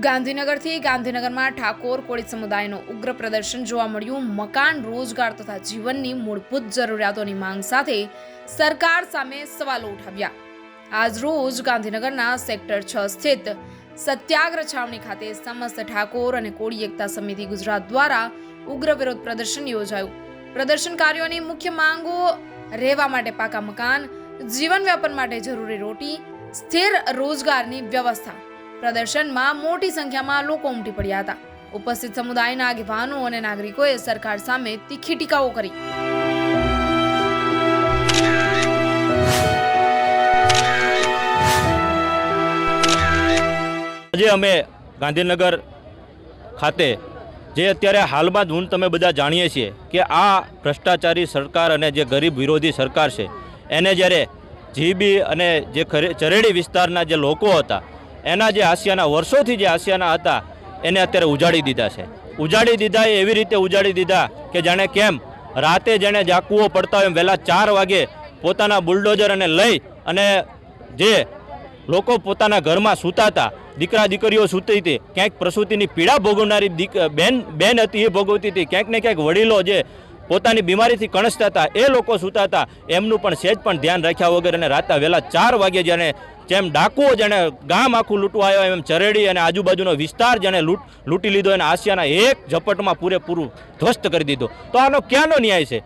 ગાંધીનગરથી ગાંધીનગરમાં ઠાકોર કોળી સમુદાયનું ઉગ્ર પ્રદર્શન જોવા મળ્યું। મકાન, રોજગાર તથા જીવનની મૂળભૂત જરૂરિયાતોની માંગ સાથે સરકાર સામે સવાલો ઉઠાવ્યા। આજરોજ ગાંધીનગરના સેક્ટર 6 સ્થિત સત્યાગ્રહ છાવણી ખાતે સમસ્ત ઠાકોર અને કોળી એકતા સમિતિ ગુજરાત દ્વારા ઉગ્ર વિરોધ પ્રદર્શન યોજાયું। પ્રદર્શનકારીઓની મુખ્ય માંગો રહેવા માટે પાકા મકાન, જીવન વ્યાપન માટે જરૂરી રોટી, સ્થિર રોજગારની વ્યવસ્થા। પ્રદર્શનમાં મોટી સંખ્યામાં લોકો ઉમટી પડ્યા હતા। ઉપસ્થિત સમુદાયના આગેવાનો અને નાગરિકોએ સરકાર સામે તીખી ટીકાઓ કરી। આજે અમે ગાંધીનગર ખાતે જે અત્યારે હાલમાં જ તમે બધા જાણીએ છીએ કે આ ભ્રષ્ટાચારી સરકાર અને જે ગરીબ વિરોધી સરકાર છે એને જ્યારે જીબી અને જે ચરેડી વિસ્તારના જે લોકો હતા એના જે આસિયાના વર્ષોથી જે આસિયાના હતા એને અત્યારે ઉજાડી દીધા છે। ઉજાડી દીધા એ એવી રીતે ઉજાડી દીધા કે જાણે કેમ રાતે જેણે જાકુઓ પડતા હોય એમ વહેલા 4 વાગે પોતાના બુલડોઝર અને લઈ અને જે લોકો પોતાના ઘરમાં સૂતા હતા, દીકરા દીકરીઓ સૂતી હતી, ક્યાંક પ્રસૂતિની પીડા ભોગવનારી બેન હતી એ ભોગવતી હતી, ક્યાંક ને ક્યાંક વડીલો જે પોતાની બીમારીથી કણસતા હતા એ લોકો સૂતા હતા, એમનું પણ સહેજ પણ ધ્યાન રાખ્યા વગર અને રાતે વહેલા 4 વાગે જેને જેમ ડાકુઓ જેણે ગામ આખું લૂંટવા આવ્યો એમ ચરેડી અને આજુબાજુનો વિસ્તાર જેણે લૂંટી લીધો અને આસિયાના એક ઝપટમાં પૂરેપૂરું ધ્વસ્ત કરી દીધું। તો આનો ક્યાંનો ન્યાય છે?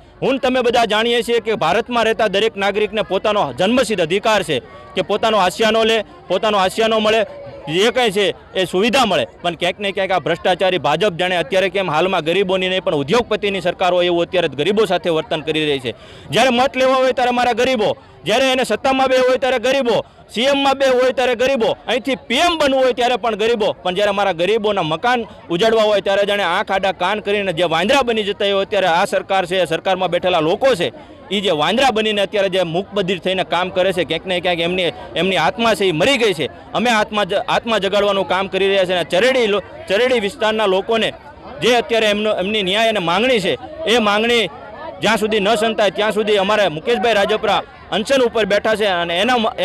તમે બધા જાણીએ છીએ કે ભારતમાં રહેતા દરેક નાગરિકને પોતાનો જન્મસિદ્ધ અધિકાર છે કે પોતાનો આસિયાનો લે, પોતાનો આસિયાનો મળે, જે કંઈ છે એ સુવિધા મળે। પણ ક્યાંક ને ક્યાંક આ ભ્રષ્ટાચારી ભાજપ જાણે અત્યારે કેમ હાલમાં ગરીબોની નહીં પણ ઉદ્યોગપતિની સરકાર હોય એવું અત્યારે ગરીબો સાથે વર્તન કરી રહી છે। જ્યારે મત લેવા હોય ત્યારે મારા ગરીબો, જ્યારે એને સત્તામાં બે હોય ત્યારે ગરીબો, સીએમમાં બે હોય ત્યારે ગરીબો, અહીંથી પીએમ બનવું હોય ત્યારે પણ ગરીબો, પણ જ્યારે મારા ગરીબોના મકાન ઉજાડવા હોય ત્યારે જાણે આંખ આડા કાન કરીને જે વાંદરા બની જતા હોય અત્યારે આ સરકાર છે, સરકારમાં બેઠેલા લોકો છે એ જે વાંદરા બનીને અત્યારે જે મૂકબધિર થઈને કામ કરે છે, ક્યાંક ને ક્યાંક એમની આત્મા છે એ મરી ગઈ છે। અમે આત્મા જગાડવાનું કામ કરી રહ્યા છે અને ચરેડી વિસ્તારના લોકોને જે અત્યારે એમની ન્યાય અને માંગણી છે એ માંગણી જ્યાં સુધી ન સંતાય ત્યાં સુધી અમારે મુકેશભાઈ રાજપરા અનશન ઉપર બેઠા છે અને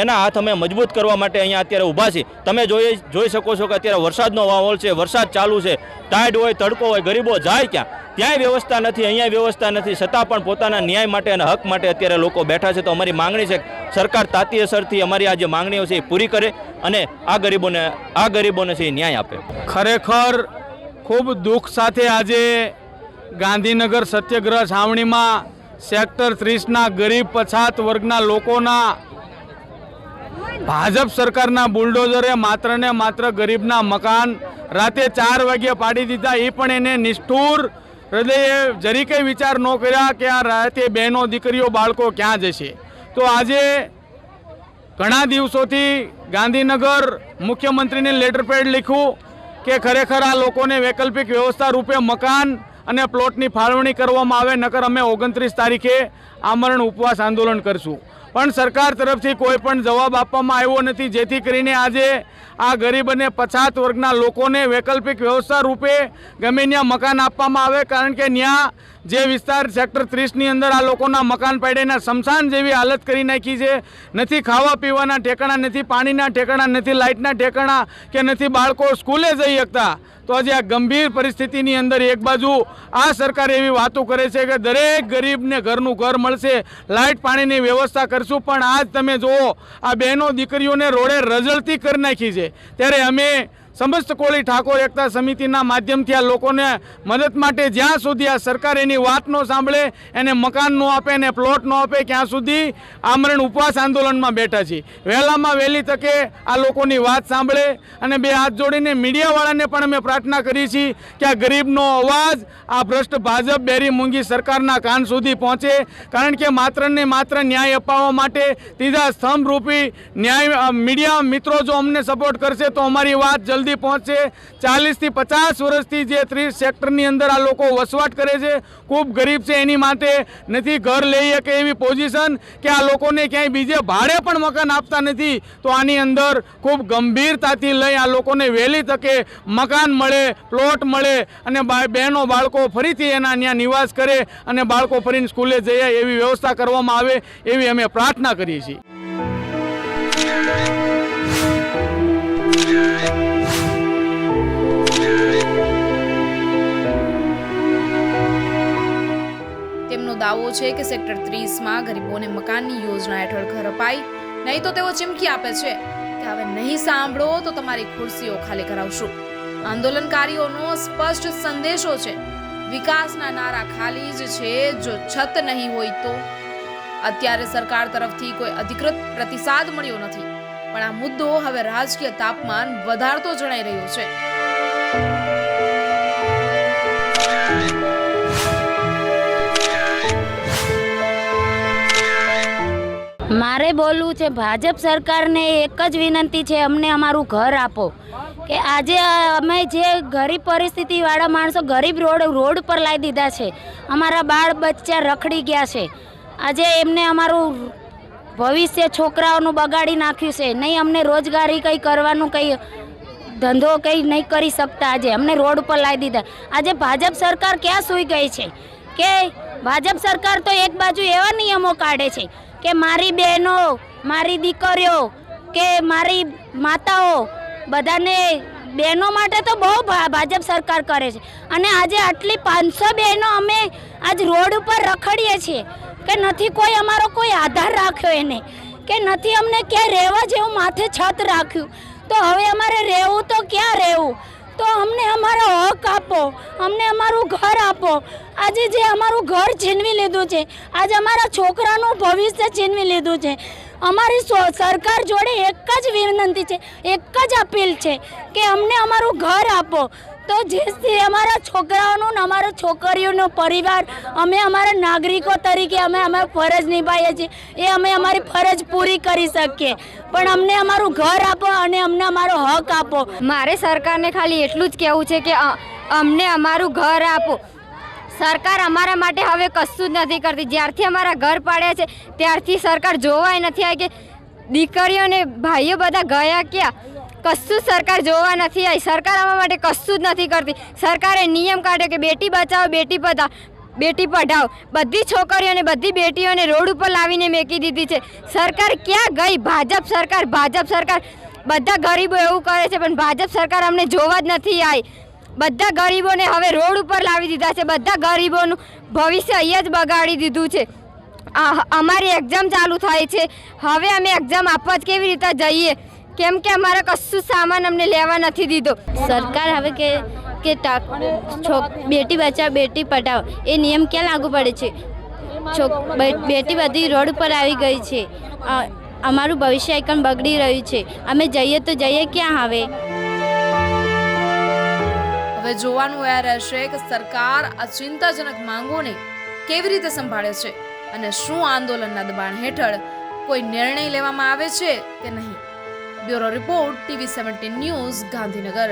એના હાથ અમે મજબૂત કરવા માટે અહીંયા અત્યારે ઊભા છીએ। તમે જોઈ શકો છો કે અત્યારે વરસાદનો માહોલ છે, વરસાદ ચાલુ છે, ટાઈડ હોય, તડકો હોય, ગરીબો જાય ક્યાં? ત્યાંય વ્યવસ્થા નથી, અહીંયા વ્યવસ્થા નથી, છતાં પણ પોતાના ન્યાય માટે અને હક માટે અત્યારે લોકો બેઠા છે। તો અમારી માંગણી છે સરકાર તાતી અસરથી અમારી આ જે માંગણીઓ છે એ પૂરી કરે અને આ ગરીબોને છે એ ન્યાય આપે। ખરેખર ખૂબ દુઃખ સાથે આજે ગાંધીનગર સત્યાગ્રહ છાવણીમાં સેક્ટર 30ના ગરીબ પછાત વર્ગના લોકોના ભાજપ સરકારના બુલડોઝરે માત્ર ને માત્ર ગરીબના મકાન રાતે 4 વાગ્યે પાડી દીધા। એ પણ એને નિષ્ઠુર હૃદયે જરી કંઈ વિચાર ન કર્યા કે આ રાતે બહેનો, દીકરીઓ, બાળકો ક્યાં જશે। તો આજે ઘણા દિવસોથી ગાંધીનગર મુખ્યમંત્રીને લેટર પેડ લખ્યું કે ખરેખર આ લોકોને વૈકલ્પિક વ્યવસ્થા રૂપે મકાન અને પ્લોટની ફાળવણી કરવામાં આવે, નકર અમે 29 તારીખે આમરણ ઉપવાસ આંદોલન કરશું। પણ સરકાર તરફથી કોઈ પણ જવાબ આપવામાં આવ્યો નથી, જેથી કરીને આજે આ ગરીબ અને પછાત વર્ગના લોકોને વૈકલ્પિક વ્યવસ્થા રૂપે ગમે ત્યાં મકાન આપવામાં આવે। કારણ કે ત્યાં જે વિસ્તાર સેક્ટર 30ની અંદર આ લોકોના મકાન પાડ્યાના સ્મશાન જેવી હાલત કરી નાખી છે। નથી ખાવા પીવાના ઠેકાણા, નથી પાણીના ઠેકાણા, નથી લાઇટના ઠેકાણા કે નથી બાળકો સ્કૂલે જઈ શકતા। તો આજે આ ગંભીર પરિસ્થિતિની અંદર એક બાજુ આ સરકાર એવી વાતો કરે છે કે દરેક ગરીબને ઘરનું ઘર મળશે, લાઇટ પાણીની વ્યવસ્થા કરશું, પણ આજ તમે જુઓ આ બહેનો દીકરીઓને રોડે રઝળતી કરી નાખી છે। ત્યારે અમે સમસ્ત કોળી ઠાકોર એકતા સમિતિના માધ્યમથી આ લોકોને મદદ માટે જ્યાં સુધી આ સરકાર એની વાત ન સાંભળે, એને મકાન ન આપે, એને પ્લોટ ન આપે, ત્યાં સુધી આમરણ ઉપવાસ આંદોલનમાં બેઠા છીએ। વહેલામાં વહેલી તકે આ લોકોની વાત સાંભળે અને બે હાથ જોડીને મીડિયાવાળાને પણ અમે પ્રાર્થના કરી છીએ કે આ ગરીબનો અવાજ આ ભ્રષ્ટ ભાજપ બેરી મૂંગી સરકારના કાન સુધી પહોંચે। કારણ કે માત્ર ને માત્ર ન્યાય અપાવવા માટે ત્રીજા સ્તંભ રૂપી ન્યાય મીડિયા મિત્રો જો અમને સપોર્ટ કરશે તો અમારી વાત જલ્દી જલ્દી પહોંચશે. 40થી 50 વર્ષથી જે 30 સેક્ટરની અંદર આ લોકો વસવાટ કરે છે, ખૂબ ગરીબ છે, એની માટે નથી ઘર લઈ શકે એવી પોઝિશન કે આ લોકોને ક્યાંય બીજે ભાડે પણ મકાન આપતા નથી. તો આની અંદર ખૂબ ગંભીરતાથી લઈ આ લોકોને વહેલી તકે મકાન મળે, પ્લોટ મળે અને બહેનો બાળકો ફરીથી એના ત્યાં નિવાસ કરે અને બાળકો ફરીને સ્કૂલે જઈએ એવી વ્યવસ્થા કરવામાં આવે એવી અમે પ્રાર્થના કરીએ છીએ. તેમનો દાવો છે કે સેક્ટર 30માં ગરીબોને મકાનની યોજના હેઠળ ઘર અપાય, નહીં તો તેઓ ચીમકી આપે છે કે હવે નહીં સાંભળો તો તમારી ખુરશીઓ ખાલી કરાવશું. આંદોલનકારીઓનો સ્પષ્ટ સંદેશો છે, વિકાસના નારા ખાલી જ છે જો છત નહીં હોય તો. અત્યારે સરકાર તરફથી કોઈ અધિકૃત પ્રતિસાદ મળ્યો નથી, પણ આ મુદ્દો હવે રાજકીય તાપમાન વધારતો જણાઈ રહ્યો છે. મારે બોલવું છે, ભાજપ સરકારને એક જ વિનંતી છે, અમને અમારું ઘર આપો. કે આજે અમે જે ગરીબ પરિસ્થિતિવાળા માણસો ગરીબ રોડ પર લાવી દીધા છે, અમારા બાળ બચ્ચા રખડી ગયા છે, આજે એમને અમારું ભવિષ્ય છોકરાઓનું બગાડી નાખ્યું છે. નહીં અમને રોજગારી કંઈ કરવાનું, કંઈ ધંધો કંઈ નહીં કરી શકતા. આજે અમને રોડ ઉપર લાવી દીધા. આજે ભાજપ સરકાર ક્યાં સૂઈ ગઈ છે? કે ભાજપ સરકાર તો એક બાજુ એવા નિયમો કાઢે છે કે મારી બહેનો, મારી દીકરીઓ કે મારી માતાઓ, બધાને બહેનો માટે તો બહુ ભાજપ સરકાર કરે છે. અને આજે આટલી 500 બહેનો અમે આજ રોડ ઉપર રખડીએ છીએ કે નથી કોઈ અમારો કોઈ આધાર રાખ્યો એને, કે નથી અમને ક્યાંય રહેવા જેવું માથે છત રાખ્યું. તો હવે અમારે રહેવું તો ક્યાં રહેવું? તો અમને અમારો હક આપો, અમને અમારું ઘર આપો. આજે જે અમારું ઘર છીનવી લીધું છે, આજે અમારા છોકરાનું ભવિષ્ય છીનવી લીધું છે. અમારી સરકાર જોડે એક જ વિનંતી છે, એક જ અપીલ છે કે અમને અમારું ઘર આપો. તો જેથી અમારા છોકરાઓનું ને અમારા છોકરીઓનો પરિવાર, અમે અમારા નાગરિકો તરીકે અમે અમારી ફરજ નિભાવીએ છીએ, એ અમે અમારી ફરજ પૂરી કરી શકીએ. પણ અમને અમારું ઘર આપો અને અમને અમારો હક આપો. મારે સરકારને ખાલી એટલું જ કહેવું છે કે અમને અમારું ઘર આપો. સરકાર અમારા માટે હવે કશું જ નથી કરતી. જ્યારથી અમારા ઘર પાડ્યા છે ત્યારથી સરકાર જોવાય નથી આવી કે દીકરીઓને ભાઈઓ બધા ગયા ક્યાં. કશું સરકાર જોવા નથી આવી. સરકાર અમારા માટે કશું જ નથી કરતી. સરકારે નિયમ કાઢ્યો કે બેટી બચાવો, બેટી પઢાઓ. બધી છોકરીઓને, બધી બેટીઓને રોડ ઉપર લાવીને મેકી દીધી છે. સરકાર ક્યાં ગઈ? ભાજપ સરકાર. બધા ગરીબો એવું કરે છે પણ ભાજપ સરકાર અમને જોવા જ નથી આવી. બધા ગરીબોને હવે રોડ ઉપર લાવી દીધા છે. બધા ગરીબોનું ભવિષ્ય અહીંયા જ બગાડી દીધું છે. અમારી એક્ઝામ ચાલુ થાય છે, હવે અમે એક્ઝામ આપવા જ કેવી રીતે જઈએ? કેમ કે અમારે કશું સામાન અમને લેવા નથી દીધો. સરકાર હવે કે બેટી બચાવો બેટી પઢાઓ એ નિયમ ક્યાં લાગુ પડે છે? બેટી બધી રોડ ઉપર આવી ગઈ છે. અમારું ભવિષ્ય એકદમ બગડી રહ્યું છે. અમે જઈએ તો જઈએ ક્યાં? હવે જોવાનું એ રહેશે કે સરકાર આ ચિંતાજનક માંગોને કેવી રીતે સંભાળે છે અને શું આંદોલનના દબાણ હેઠળ કોઈ નિર્ણય લેવામાં આવે છે કે નહીં. Bureau report, TV 17 news, Gandhinagar.